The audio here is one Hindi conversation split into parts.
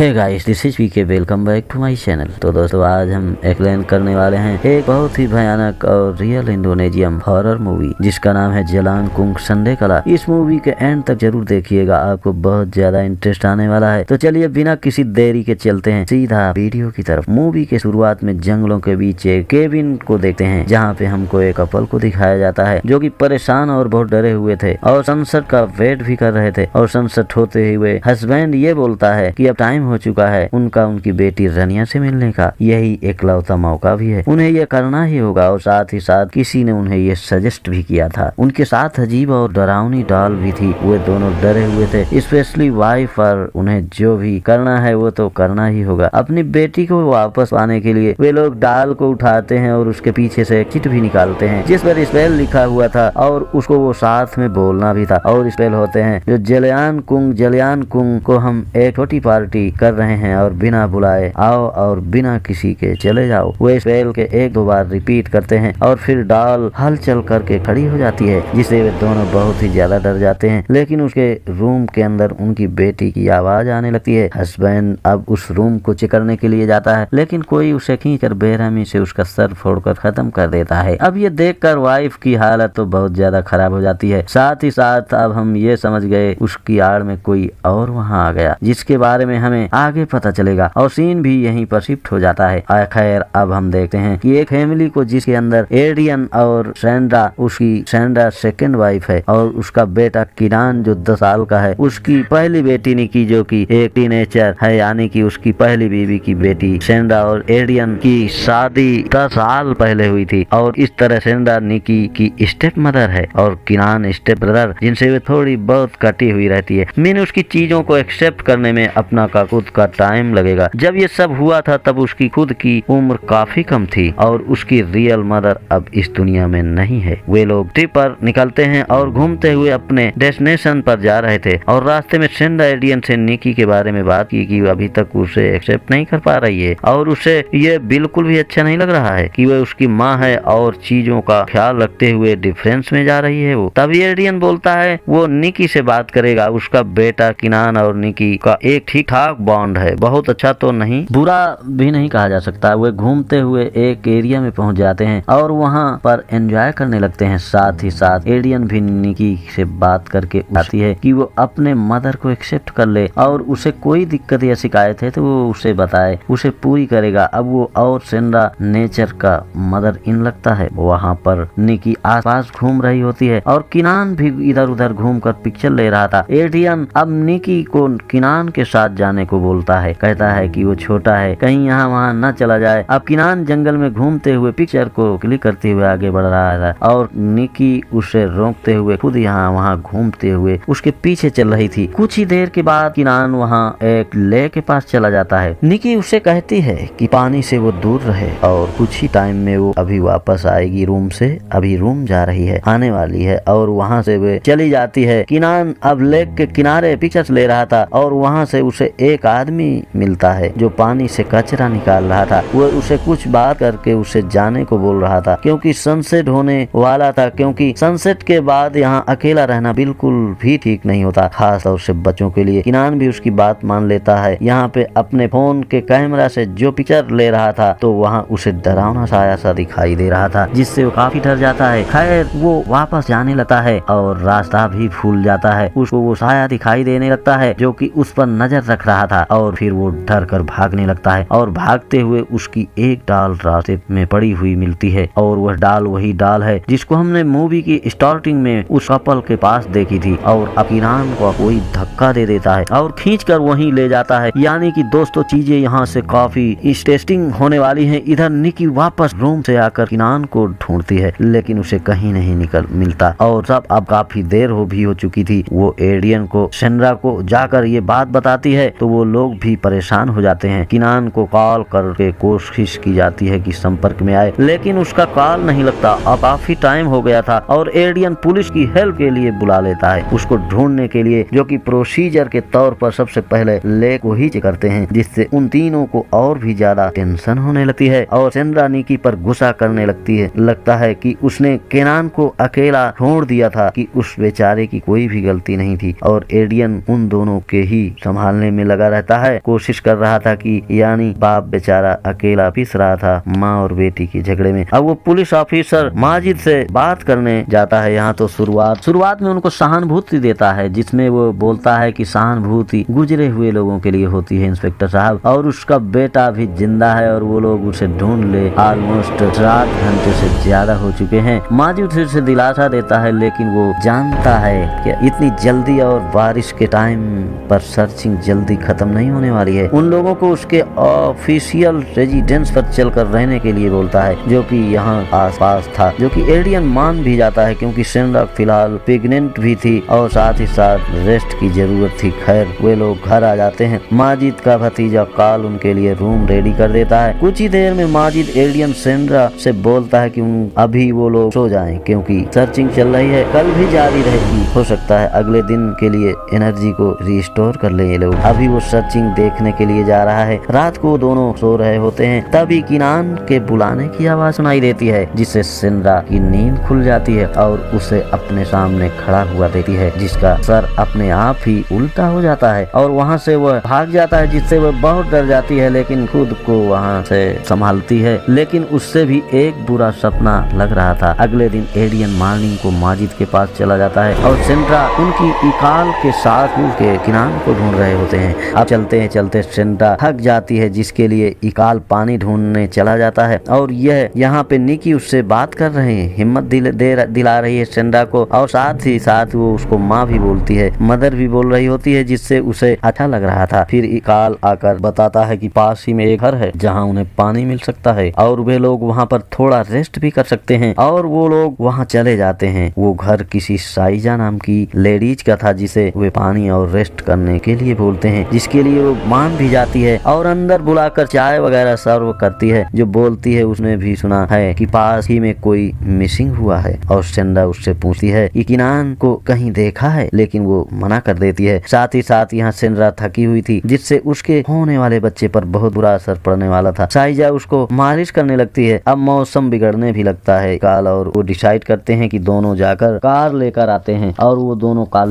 Hey guys, this is VK. Welcome back to my channel. तो दोस्तों, आज हम एक्सप्लेन करने वाले हैं एक बहुत ही भयानक और रियल इंडोनेशियन हॉरर मूवी जिसका नाम है जलानकुंग संडेकला। इस मूवी के एंड तक जरूर देखिएगा, आपको बहुत ज्यादा इंटरेस्ट आने वाला है। तो चलिए बिना किसी देरी के चलते हैं सीधा वीडियो की तरफ। मूवी के शुरुआत में जंगलों के बीच एक केबिन को देखते हैं जहाँ पे हमको एक कपल को दिखाया जाता है जो कि परेशान और बहुत डरे हुए थे और सनसेट का वेट भी कर रहे थे। और सनसेट होते हुए हस्बैंड ये बोलता है कि अब टाइम हो चुका है उनकी बेटी रनिया से मिलने का। यही एकलौता मौका भी है, उन्हें यह करना ही होगा। और साथ ही साथ किसी ने उन्हें ये सजेस्ट भी किया था। उनके साथ अजीब और डरावनी डॉल भी थी। वे दोनों डरे हुए थे, स्पेशली वाइफ, और उन्हें जो भी करना है वो तो करना ही होगा। अपनी बेटी को वापस पाने के लिए वे लोग डॉल को उठाते हैं और उसके पीछे से चिट भी निकालते हैं जिस पर स्पेल लिखा हुआ था और उसको वो साथ में बोलना भी था। और स्पेल होते हैं जो जलियानकुंग को हम एक छोटी पार्टी कर रहे हैं और बिना बुलाए आओ और बिना किसी के चले जाओ। वे स्पेल के एक दो बार रिपीट करते हैं और फिर डॉल हलचल करके खड़ी हो जाती है जिससे वे दोनों बहुत ही ज्यादा डर जाते हैं। लेकिन उसके रूम के अंदर उनकी बेटी की आवाज आने लगती है। हस्बैंड अब उस रूम को चेक करने के लिए जाता है लेकिन कोई उसे खींचकर बेरहमी से उसका सर फोड़कर खत्म कर देता है। अब ये देखकर वाइफ की हालत तो बहुत ज्यादा खराब हो जाती है। साथ ही साथ अब हम ये समझ गए उसकी आड़ में कोई और वहाँ आ गया जिसके बारे में हमें आगे पता चलेगा और सीन भी यहीं पर शिफ्ट हो जाता है। खैर, अब हम देखते हैं कि एक फैमिली को जिसके अंदर एडियन और सैंड्रा सेकंड वाइफ है और उसका बेटा किरान जो 10 साल का है, उसकी पहली बेटी निकी जो कि एक टीनेजर है, यानी कि उसकी पहली बीवी की बेटी सैंड्रा। और एडियन की शादी 10 साल पहले हुई थी और इस तरह सैंड्रा निकी की स्टेप मदर है और किरान स्टेप ब्रदर, जिनसे वे थोड़ी बहुत कटी हुई रहती है। मैंने उसकी चीजों को एक्सेप्ट करने में अपना खुद का टाइम लगेगा। जब ये सब हुआ था तब उसकी खुद की उम्र काफी कम थी और उसकी रियल मदर अब इस दुनिया में नहीं है। वे लोग ट्रिप पर निकलते हैं और घूमते हुए अपने डेस्टिनेशन पर जा रहे थे और रास्ते में सैंड्रा एडियन से निकी के बारे में बात की कि अभी तक उसे एक्सेप्ट नहीं कर पा रही है और उसे ये बिल्कुल भी अच्छा नहीं लग रहा है कि वह उसकी माँ है और चीजों का ख्याल रखते हुए डिफरेंस में जा रही है। वो तभी एडियन बोलता है वो निकी से बात करेगा। उसका बेटा किनान और निकी का एक ठीक ठाक बॉन्ड है, बहुत अच्छा तो नहीं, बुरा भी नहीं कहा जा सकता। वे घूमते हुए एक एरिया में पहुंच जाते हैं और वहां पर एंजॉय करने लगते हैं। साथ ही साथ एडियन भी निकी से बात करके आती है कि वो अपने मदर को एक्सेप्ट कर ले और उसे कोई दिक्कत या शिकायत है तो वो उसे बताए, उसे पूरी करेगा। अब वो और सैंड्रा नेचर का मदर इन लगता है। वहाँ पर निकी आसपास घूम रही होती है और किनान भी इधर उधर घूमकर पिक्चर ले रहा था। एडियन अब निकी को किनान के साथ जाने को बोलता है, कहता है कि वो छोटा है, कहीं यहाँ वहाँ न चला जाए। अब किनान जंगल में घूमते हुए पिक्चर को क्लिक करते हुए आगे बढ़ रहा था और निकी उसे रोकते हुए खुद यहाँ वहाँ घूमते हुए उसके पीछे चल रही थी। कुछ ही देर के बाद किनान वहाँ एक लेक के पास चला जाता है। निकी उसे कहती है कि पानी से वो दूर रहे और कुछ ही टाइम में वो अभी वापस आएगी रूम से, अभी रूम जा रही है, आने वाली है। और वहाँ से वे चली जाती है। किनान अब लेक के किनारे पिक्चर्स ले रहा था और वहाँ से उसे एक आदमी मिलता है जो पानी से कचरा निकाल रहा था। वो उसे कुछ बात करके उसे जाने को बोल रहा था क्योंकि सनसेट होने वाला था, क्योंकि सनसेट के बाद यहाँ अकेला रहना बिल्कुल भी ठीक नहीं होता, खास तौर से बच्चों के लिए। किनान भी उसकी बात मान लेता है। यहाँ पे अपने फोन के कैमरा से जो पिक्चर ले रहा था तो वहाँ उसे डरावना साया सा दिखाई दे रहा था जिससे वो काफी डर जाता है। खैर, वो वापस जाने लगता है और रास्ता भी भूल जाता है। उसको वो साया दिखाई देने लगता है जो कि उस पर नजर रख रहा था और फिर वो डर कर भागने लगता है और भागते हुए उसकी एक डाल रास्ते में पड़ी हुई मिलती है और वह डाल वही डाल है जिसको हमने मूवी की स्टार्टिंग में उस कपल के पास देखी थी। और किनान को कोई धक्का दे देता है और खींचकर वहीं ले जाता है। यानी कि दोस्तों, चीजें यहाँ से काफी इंटरेस्टिंग होने वाली हैं। इधर निकी वापस रूम से आकर किनान को ढूंढती है लेकिन उसे कहीं नहीं मिलता और सब अब काफी देर हो चुकी थी। वो एडियन को सैंड्रा को जाकर ये बात बताती है तो वो लोग भी परेशान हो जाते हैं। किनान को कॉल करके कोशिश की जाती है कि संपर्क में आए लेकिन उसका कॉल नहीं लगता। अब काफी टाइम हो गया था और एडियन पुलिस की हेल्प के लिए बुला लेता है उसको ढूंढने के लिए, जो कि प्रोसीजर के तौर पर सबसे पहले लेक को ही चेक करते हैं जिससे उन तीनों को और भी ज्यादा टेंशन होने लगती है और सैंड्रा निकी पर गुस्सा करने लगती है। लगता है कि उसने किनान को अकेला छोड़ दिया था कि उस बेचारे की कोई भी गलती नहीं थी और एडियन उन दोनों के ही संभालने में लगा रहता है, कोशिश कर रहा था कि यानी बाप बेचारा अकेला पिस रहा था माँ और बेटी के झगड़े में। अब वो पुलिस ऑफिसर माजिद से बात करने जाता है। यहाँ तो शुरुआत में उनको सहानुभूति देता है, जिसमें वो बोलता है कि सहानुभूति गुजरे हुए लोगों के लिए होती है इंस्पेक्टर साहब, और उसका बेटा भी जिंदा है और वो लोग उसे ढूंढ ले ऑलमोस्ट 7 घंटे से ज्यादा हो चुके हैं। माजिद फिर से दिलासा देता है, लेकिन वो जानता है कि इतनी जल्दी और बारिश के टाइम पर सर्चिंग जल्दी खत्म नहीं होने वाली है। उन लोगों को उसके ऑफिशियल रेजिडेंस पर चलकर रहने के लिए बोलता है, जो कि यहाँ आसपास था, जो कि एडियन मान भी जाता है क्योंकि सेंड्रा फिलहाल प्रेग्नेंट भी थी और साथ ही साथ रेस्ट की जरूरत थी। खैर वे लोग घर आ जाते हैं। माजिद का भतीजा काल उनके लिए रूम रेडी कर देता है। कुछ ही देर में माजिद एलियन सेंड्रा से बोलता है कि अभी वो लोग सो जाएं क्योंकि सर्चिंग चल रही है, कल भी जारी रहेगी। हो सकता है अगले दिन के लिए एनर्जी को रिस्टोर कर ले ये लोग। अभी वो सर्चिंग देखने के लिए जा रहा है। रात को दोनों सो रहे होते हैं, तभी किनान के बुलाने की आवाज सुनाई देती है, जिससे सेंड्रा की नींद खुल जाती है और उसे अपने सामने खड़ा हुआ देखती है, जिसका सर अपने आप ही उल्टा हो जाता है और वहाँ से वह भाग जाता है, जिससे वह बहुत डर जाती है, लेकिन खुद को वहाँ से संभालती है। लेकिन उससे भी एक बुरा सपना लग रहा था। अगले दिन एडियन मॉर्निंग को माजिद के पास चला जाता है और सेंड्रा उनकी इकाल के साथ के किनान को ढूंढ रहे होते हैं। अब चलते सेंड्रा थक जाती है, जिसके लिए इकाल पानी ढूंढने चला जाता है और यह यहाँ पे निकी उससे बात कर रहे हैं, हिम्मत दिला रही है सेंड्रा को, और साथ ही साथ वो उसको माँ भी बोलती है, मदर भी बोल रही होती है, जिससे उसे अच्छा लग रहा था। फिर इकाल आकर बताता है कि पास ही में एक घर है जहाँ उन्हें पानी मिल सकता है और वे लोग वहाँ पर थोड़ा रेस्ट भी कर सकते हैं, और वो लोग वहाँ चले जाते हैं। वो घर किसी साइजा नाम की लेडीज का था, जिसे वे पानी और रेस्ट करने के लिए बोलते हैं, जिसके लिए वो मान भी जाती है और अंदर बुलाकर चाय वगैरह सर्व करती है। जो बोलती है उसने भी सुना है कि पास ही में कोई मिसिंग हुआ है, और सेंड्रा उससे पूछती है कि किनान को कहीं देखा है, लेकिन वो मना कर देती है। साथ ही साथ यहाँ सेंड्रा थकी हुई थी, जिससे उसके होने वाले बच्चे पर बहुत बुरा असर पड़ने वाला था। साइजा उसको मालिश करने लगती है। अब मौसम बिगड़ने भी लगता है। काल और वो डिसाइड करते हैं कि दोनों जाकर कार लेकर आते हैं, और वो दोनों कार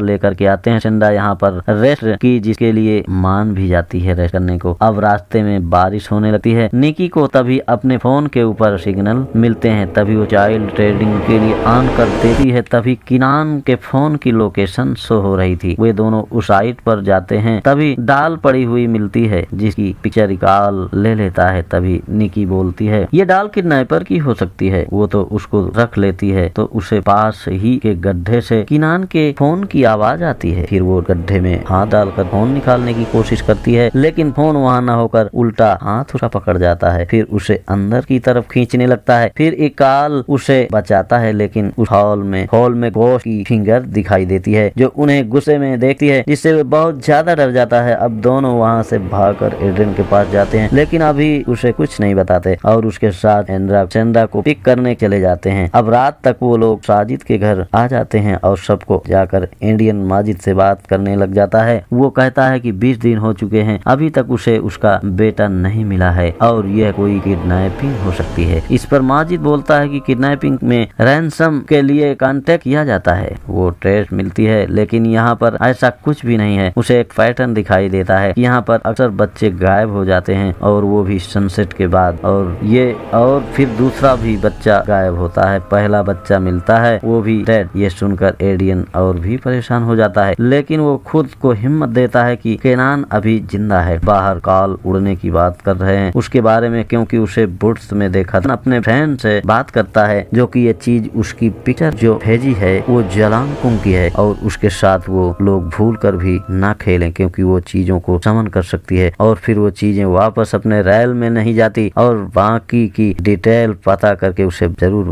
लेकर के आते हैं। सेंड्रा यहाँ पर रेस्ट की, जिसके लिए मान भी जाती है रेस्ट करने को। अब रास्ते में बारिश होने लगती है। निकी को तभी अपने फोन के ऊपर सिग्नल मिलते हैं, तभी वो चाइल्ड ट्रेडिंग के लिए ऑन कर देती है। तभी किनान के फोन की लोकेशन शो हो रही थी। वे दोनों उस साइट पर जाते हैं, तभी डाल पड़ी हुई मिलती है, जिसकी पिक्चर काल ले लेता है। तभी निकी बोलती है ये डाल किडनैपर की हो सकती है। वो तो उसको रख लेती है, तो उसे पास ही के गड्ढे से किनान के फोन की आवाज आती है। फिर वो गड्ढे में हाथ डालकर फोन निकालने की कोशिश करती है, लेकिन फोन वहाँ न होकर उल्टा हाथ उसका पकड़ जाता है। फिर उसे अंदर की तरफ खींचने लगता है। फिर इकाल उसे बचाता है, लेकिन उस हॉल में घोस्ट की फिंगर दिखाई देती है, जो उन्हें गुस्से में देखती है, जिससे वो बहुत ज्यादा डर जाता है। अब दोनों वहाँ से भागकर एड्रियन के पास जाते हैं, लेकिन अभी उसे कुछ नहीं बताते और उसके साथ सेंड्रा को पिक करने चले जाते हैं। अब रात तक वो लोग साजिद के घर आ जाते हैं और सबको जाकर इंडियन माजिद से बात करने लग जाता है। वो कहता है कि 20 दिन हो चुके हैं, अभी तक उसे उसका बेटा नहीं मिला है और यह कोई किडनैपिंग हो सकती है। इस पर माजिद बोलता है कि किडनैपिंग में रैंसम के लिए कांटेक्ट किया जाता है। वो ट्रेस मिलती है, लेकिन यहाँ पर ऐसा कुछ भी नहीं है। उसे एक पैटर्न दिखाई देता है कि यहाँ पर अक्सर बच्चे गायब हो जाते हैं, और वो भी सनसेट के बाद, और फिर दूसरा भी बच्चा गायब होता है। पहला बच्चा मिलता है, वो भी डेड। ये सुनकर एडियन और भी परेशान हो जाता है, लेकिन वो खुद को हिम्मत देता है कि केनान अभी जिंदा है। बाहर काल उड़ने की बात कर रहे हैं उसके बारे में, क्योंकि उसे बुट्स में देखा था। अपने फ्रेंड से बात करता है, जो कि ये चीज उसकी पिक्चर जो भेजी है वो जलांकुंग की है, और उसके साथ वो लोग भूल कर भी ना खेलें, क्योंकि वो चीजों को समन कर सकती है और फिर वो चीजें वापस अपने रैल में नहीं जाती, और बाकी की डिटेल पता करके उसे जरूर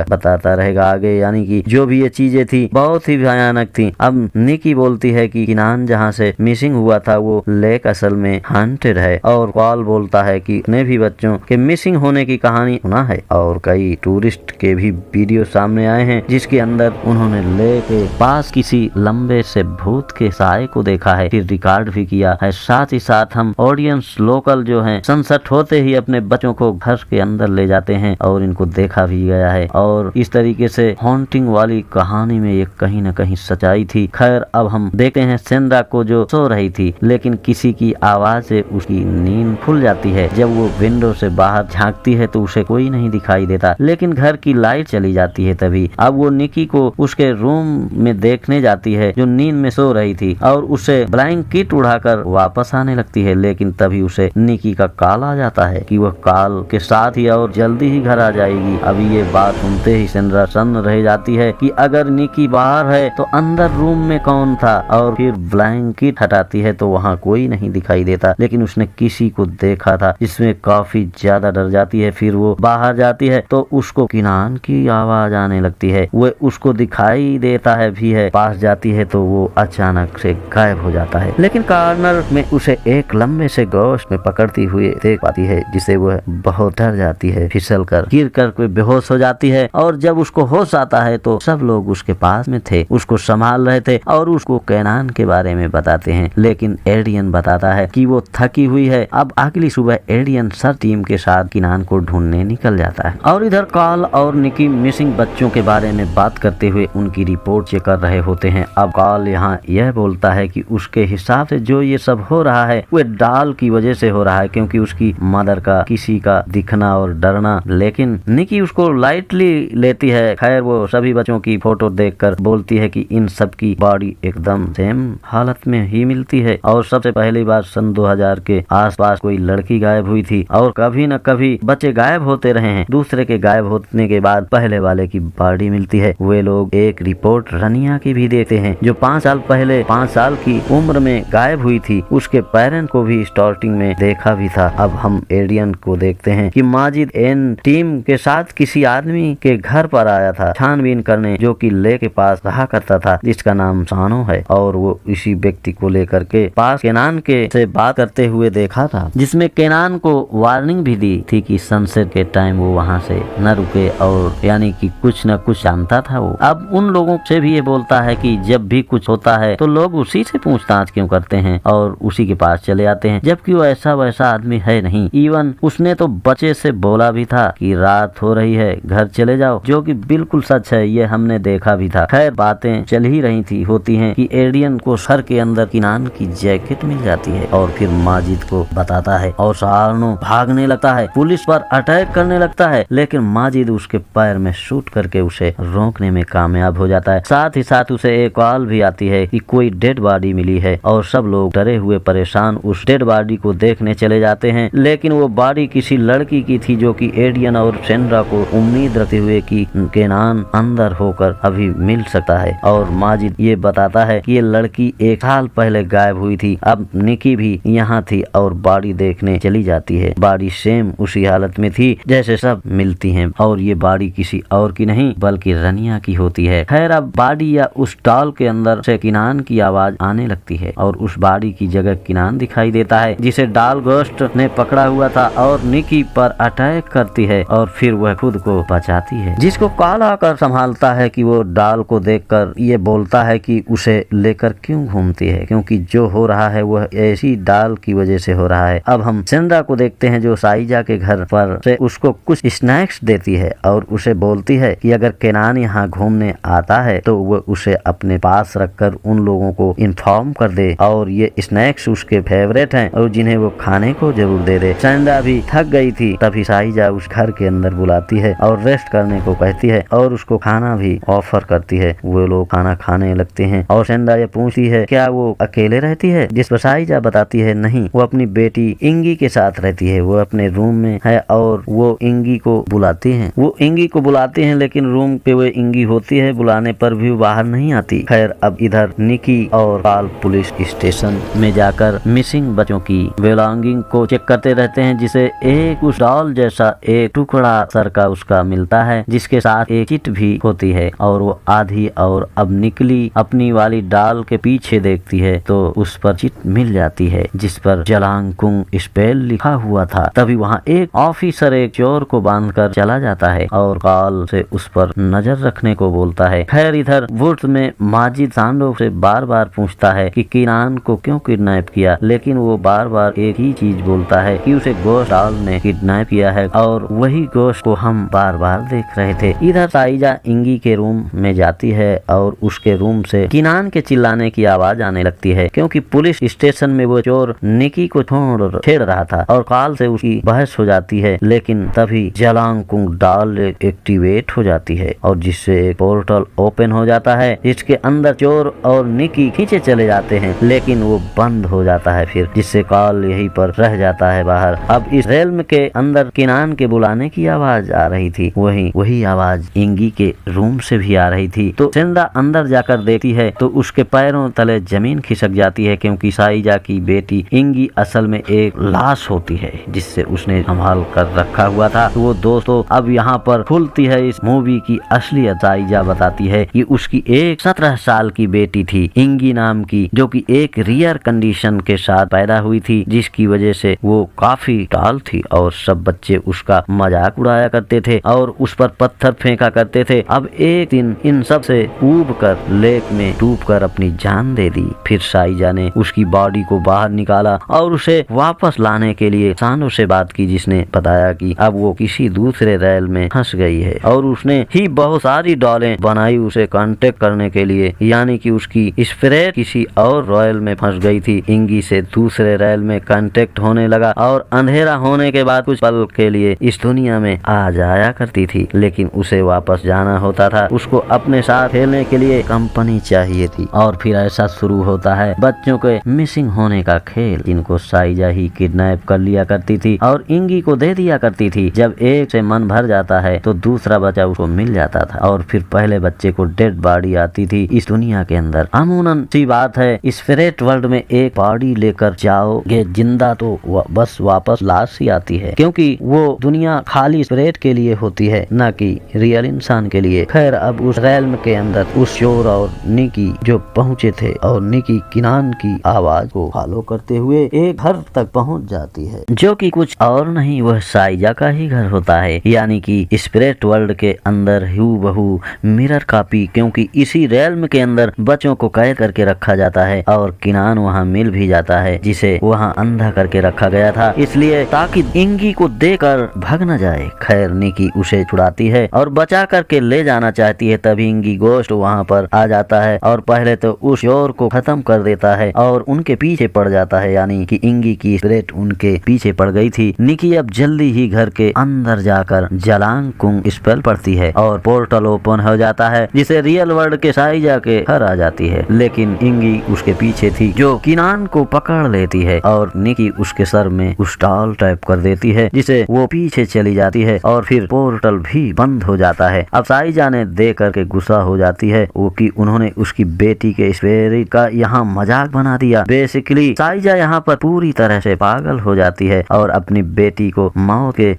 बताता रहेगा आगे। यानी कि जो भी ये चीजें थी बहुत ही भयानक थी। अब निकी बोलती है कि किनान जहाँ से मिसिंग हुआ था वो लेक असल में हॉन्टेड है, और कॉल बोलता है कि उन्हें भी बच्चों के मिसिंग होने की कहानी सुना है, और कई टूरिस्ट के भी वीडियो सामने आए हैं, जिसके अंदर उन्होंने लेक के पास किसी लंबे से भूत के साए को देखा है, फिर रिकॉर्ड भी किया है। साथ ही साथ हम ऑडियंस लोकल जो हैं सनसेट होते ही अपने बच्चों को घर के अंदर ले जाते हैं, और इनको देखा भी गया है, और इस तरीके से हॉन्टिंग वाली कहानी में ये कहीं न कहीं सच्चाई थी। खैर अब हम देखते हैं सेंड्रा को, जो सो रही थी, लेकिन किसी की आवाज से उसकी नींद खुल जाती है। जब वो विंडो से बाहर झांकती है तो उसे कोई नहीं दिखाई देता, लेकिन घर की लाइट चली जाती है। तभी अब वो निकी को उसके रूम में देखने जाती है जो नींद में सो रही थी, और उसे ब्लैंकेट उड़ाकर वापस आने लगती है। लेकिन तभी उसे निकी का कॉल आ जाता है कि वह कॉल के साथ ही और जल्दी ही घर आ जाएगी। अभी ये बात सुनते ही सेंड्रा सन्न रह जाती है कि अगर निकी बाहर है तो अंदर रूम में कौन था, और फिर ब्लैंकेट हटाती है तो वहाँ कोई नहीं दिखाई देता, लेकिन उसने किसी को देखा था, जिसमें काफी ज्यादा डर जाती है। फिर वो बाहर जाती है तो उसको किनान की आवाज आने लगती है। वो उसको दिखाई देता है भी है, पास जाती है तो वो अचानक से गायब हो जाता है। लेकिन कॉर्नर में उसे एक लंबे से गोश्त में पकड़ती हुई देख पाती है, जिसे वह बहुत डर जाती है। फिसल कर गिर कर कोई बेहोश हो जाती है, और जब उसको होश आता है तो सब लोग उसके पास में थे, उसको संभाल रहे थे और उसको केनान के बारे में बताते हैं। लेकिन एडियन बताता है कि वो थकी हुई है। अब अगली सुबह एडियन सर टीम के साथ किनान को ढूंढने निकल जाता है, और इधर कॉल और निकी मिसिंग बच्चों के बारे में बात करते हुए उनकी रिपोर्ट चेक कर रहे होते हैं। अब कॉल यहाँ यह बोलता है कि उसके हिसाब से जो ये सब हो रहा है वो डाल की वजह से हो रहा है, क्योंकि उसकी मदर का किसी का दिखना और डरना। लेकिन निकी उसको लाइटली लेती है। खैर वो सभी बच्चों की फोटो देखकर बोलती है कि इन सब की बॉडी एकदम सेम हालत में ही मिलती है, और सबसे पहली बार सन 2000 के आसपास कोई लड़की गायब हुई थी, और कभी न कभी बच्चे गायब होते रहे हैं। दूसरे के गायब होने के बाद पहले वाले की बॉडी मिलती है। वे लोग एक रिपोर्ट रनिया की भी देखते हैं, जो 5 साल पहले 5 साल की उम्र में गायब हुई थी। उसके पेरेंट को भी स्टार्टिंग में देखा भी था। अब हम एडियन को देखते हैं कि माजिद एन टीम के साथ किसी आदमी के घर पर आया था छानबीन करने, जो कि ले के पास रहा करता था, जिसका नाम सानो है, और वो इसी व्यक्ति को लेकर के पास केनान के से बात करते हुए देखा था, जिसमें केनान को वार्निंग भी दी थी कि सनसेट के टाइम वो वहाँ से न रुके, और यानी कि कुछ न कुछ जानता था वो। अब उन लोगों से भी ये बोलता है कि जब भी कुछ होता है तो लोग उसी से पूछताछ क्यों करते हैं और उसी के पास चले आते हैं, जबकि वो ऐसा वैसा आदमी है नहीं। इवन उसने तो बच्चे से बोला भी था कि रात हो रही है, घर चले जाओ, जो कि बिल्कुल सच है, ये हमने देखा भी था। खैर बातें चल ही रही थी होती हैं कि एडियन को सर के अंदर किनान की जैकेट मिल जाती है, और फिर माजिद को बताता है, और सानो भागने लगता है, पुलिस पर अटैक करने लगता है। लेकिन माजिद उसके पैर में शूट करके उसे रोकने में कामयाब हो जाता है। साथ ही साथ उसे एक कॉल भी आती है कि कोई डेड बॉडी मिली है, और सब लोग डरे हुए परेशान उस डेड बॉडी को देखने चले जाते हैं। लेकिन वो बॉडी किसी लड़की की थी, जो कि एडियन और सेंड्रा को उम्मीद रखते हुए कि केनान अंदर होकर अभी मिल सकता है। और माजिद ये बताता है कि ये लड़की 1 साल पहले गायब हुई थी। अब निकी भी यहाँ थी और बॉडी देखने चली जाती है। बॉडी सेम उसी हालत में थी जैसे सब मिलती हैं, और ये बॉडी किसी और की नहीं बल्कि रनिया की होती है। खैर अब बॉडी या उस डॉल के अंदर से किनान की आवाज आने लगती है, और उस बॉडी की जगह किनान दिखाई देता है, जिसे डॉल गोस्ट ने पकड़ा हुआ था, और निकी पर अटैक करती है, और फिर वह खुद को बचाती है, जिसको कॉल आकर संभालता है कि वो डॉल को देखकर ये बोलता है कि उसे लेकर क्यों घूमती है, क्योंकि जो हो रहा है वह ऐसी डॉल की वजह से हो रहा है। अब हम सेंड्रा को देखते हैं, जो साइजा के घर पर से उसको कुछ स्नैक्स देती है, और उसे बोलती है कि अगर केनान यहाँ घूमने आता है तो वो उसे अपने पास रखकर उन लोगों को इन्फॉर्म कर दे, और ये स्नैक्स उसके फेवरेट हैं और जिन्हें वो खाने को जरूर दे दे। सेंड्रा भी थक गई थी, तभी साइजा उस घर के अंदर बुलाती है और रेस्ट करने को कहती है, और उसको खाना भी ऑफर करती है। वो लोग खाना खाने लगते हैं, और सेंड्रा ये पूछती है क्या वो अकेले रहती है, जिस पर साइजा बताती है नहीं, वो अपनी बेटी इंगी के साथ रहती है, वो अपने रूम में है, और वो इंगी को बुलाती है। वो इंगी को बुलाते हैं, लेकिन रूम पे वो इंगी होती है, बुलाने पर भी बाहर नहीं आती। खैर अब इधर निकी और कॉल पुलिस स्टेशन में जाकर मिसिंग बच्चों की बिलोंगिंग को चेक करते रहते हैं, जिसे एक उस डॉल जैसा एक टुकड़ा सर का उसका मिलता है, जिसके साथ एक चिट भी होती है, और वो आधी और अब निकली अपनी वाली डॉल के पीछे देखती है तो उस पर चिट मिल जाती है, जिस पर जलांग कुंग स्पेल लिखा हुआ था। तभी वहाँ एक ऑफिसर एक चोर को बांधकर चला जाता है, और कॉल से उस पर नजर रखने को बोलता है। खैर इधर वुड्स में माजिद सांडो से बार बार पूछता है कि किनान को क्यों किडनैप किया, लेकिन वो बार बार एक ही चीज बोलता है कि उसे गोश्त डॉल ने किडनैप किया है, और वही गोश्त को हम बार बार देख रहे थे। इधर साइजा इंगी के रूम में जाती है, और उसके रूम से किनान के चिल्लाने की आवाज आने लगती है क्योंकि पुलिस स्टेशन में वो चोर निकी को छेड़ रहा था और काल से उसकी बहस हो जाती है। लेकिन तभी जलांकुंग डाल एक्टिवेट हो जाती है और जिससे एक पोर्टल ओपन हो जाता है जिसके अंदर चोर और निकी खींचे चले जाते हैं, लेकिन वो बंद हो जाता है फिर, जिससे काल यहीं पर रह जाता है बाहर। अब इस रेल्म के अंदर किनान के बुलाने की आवाज आ रही थी, वही आवाज इंगी के रूम से भी आ रही थी। तो सिंदा अंदर जाकर देखती है तो उसके पैरों तले जमीन खिसक जाती है क्योंकि साइजा की बेटी इंगी असल में एक लाश होती है जिससे उसने संभाल कर रखा हुआ था। तो वो दोस्तों अब यहाँ पर खुलती है इस मूवी की असलियत। साइजा बताती है कि उसकी एक 17 साल की बेटी थी इंगी नाम की, जो कि एक रियर कंडीशन के साथ पैदा हुई थी, जिसकी वजह से वो काफी टाल थी और सब बच्चे उसका मजाक उड़ाया करते थे और उस पर पत्थर फेंका करते थे। अब एक दिन इन सब से ऊब कर लेक में डूब कर अपनी जान दे दी। फिर साइजा ने उसकी बॉडी को बाहर निकाला और उसे वापस लाने के लिए सानो से बात की, जिसने बताया कि अब वो किसी दूसरे रेल में फंस गई है और उसने ही बहुत सारी डॉलें बनाई उसे कांटेक्ट करने के लिए, यानी कि उसकी स्पिरिट किसी और रॉयल में फंस गई थी। इंगी से दूसरे रेल में कांटेक्ट होने लगा और अंधेरा होने के बाद कुछ पल के लिए इस दुनिया में आ जाया करती थी, लेकिन उसे वापस जाना होता था। उसको अपने साथ खेलने के लिए कंपनी चाहिए थी और फिर ऐसा शुरू होता है बच्चों के मिसिंग होने का खेल, जिनको साइजा ही किडनैप कर लिया करती थी और इंगी को दे दिया करती थी। जब एक से मन भर जाता है तो दूसरा बच्चा उसको मिल जाता था और फिर पहले बच्चे को डेड बॉडी आती थी इस दुनिया के अंदर। अमूमन सी बात है, स्पिरिट वर्ल्ड में एक बॉडी लेकर जाओगे जिंदा तो बस वापस लाश ही आती है, क्योंकि वो दुनिया खाली स्पिरिट के लिए होती है, न कि रियल इंसान के लिए। खैर अब उस रेल्म के अंदर उस चोर और निकी जो पहुँचे थे और निकी किनान की आवाज को फॉलो करते हुए एक घर तक पहुँच जाती है, जो कि कुछ और नहीं वह साइजा का ही घर होता है, यानी कि स्पिरिट वर्ल्ड के अंदर हूबहू मिरर कॉपी, क्योंकि इसी रेल्म के अंदर बच्चों को कैद करके रखा जाता है और किनान वहाँ मिल भी जाता है जिसे वहाँ अंधा करके रखा गया था, इसलिए ताकि इंगी को देकर भाग न जाए। खैर निकी उसे छुड़ाती है और बचा करके ले जाना चाहती है, तभी इंगी गोश्त वहाँ पर आ जाता है और पहले तो उस चोर को खत्म कर देता है और उनके पीछे पड़ जाता है, यानी कि इंगी की स्पिरिट उनके पीछे पड़ गई थी। निकी अब जल्दी ही घर के अंदर जाकर जलांकुंग स्पेल पढ़ती है और पोर्टल ओपन हो जाता है, जिसे रियल वर्ल्ड के साइजा के घर आ जाती है। लेकिन इंगी उसके पीछे थी जो किनान को पकड़ लेती है और निकी उसके सर में उस टाल टाइप कर देती है, जिसे वो पीछे चली जाती है और फिर पोर्टल भी बंद हो जाता है। अब साइजा ने देख करके गुस्सा हो जाती है वो कि उन्होंने उसकी बेटी के स्पिरिट का यहाँ मजाक बना दिया। बेसिकली साइजा यहाँ पर पूरी तरह से पागल हो जाती है और अपनी बेटी को मौत के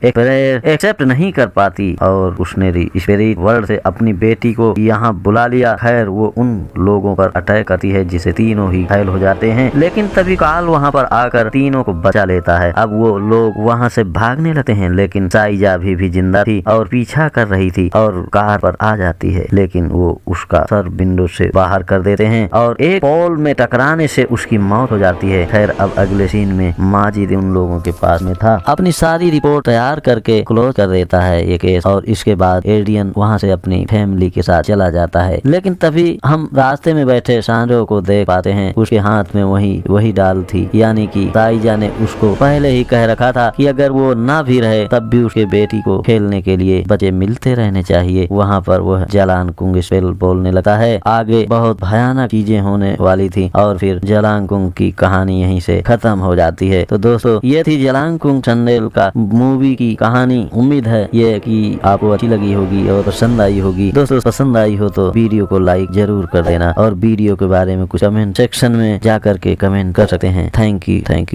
एक्सेप्ट नहीं कर पाती और उसने स्पिरिट वर्ल्ड से अपनी बेटी को यहाँ बुला लिया। खैर वो उन लोगों पर अटैक करती है जिसे तीनों ही घायल हो जाते हैं, लेकिन तभी काल वहाँ पर आकर तीनों को बचा लेता है। अब वो लोग वहाँ से भागने लगते हैं, लेकिन साइजा भी जिंदा थी और पीछा कर रही थी और कार पर आ जाती है, लेकिन वो उसका सर विंडो से बाहर कर देते हैं और एक पोल में टकराने से उसकी मौत हो जाती है। खैर अब अगले सीन में माजिद उन लोगों के पास में था, अपनी सारी रिपोर्ट तैयार करके क्लोज कर देता है ये केस और इसके बाद एड्रियन वहाँ से अपनी फैमिली के साथ चला जाता है। लेकिन तभी हम रास्ते में बैठे सांड्रो को देख पाते हैं, उसके हाथ में वही डाल थी, यानी कि साइजा ने उसको पहले ही कह रखा था कि अगर वो ना भी रहे तब भी उसके बेटी को खेलने के लिए बच्चे मिलते रहने चाहिए। वहाँ पर वह जलांकुंग स्पेल बोलने लगा है। आगे बहुत भयानक चीजें होने वाली थी और फिर जलांकुंग की कहानी यहीं से खत्म हो जाती है। तो दोस्तों ये थी जलांकुंग चंदेल का मूवी की कहानी। उम्मीद है ये कि आपको अच्छी लगी होगी और पसंद आई होगी। दोस्तों पसंद आई हो तो वीडियो को लाइक जरूर कर देना और वीडियो के बारे में कुछ कमेंट सेक्शन में जा करके कमेंट कर सकते हैं। Thank you.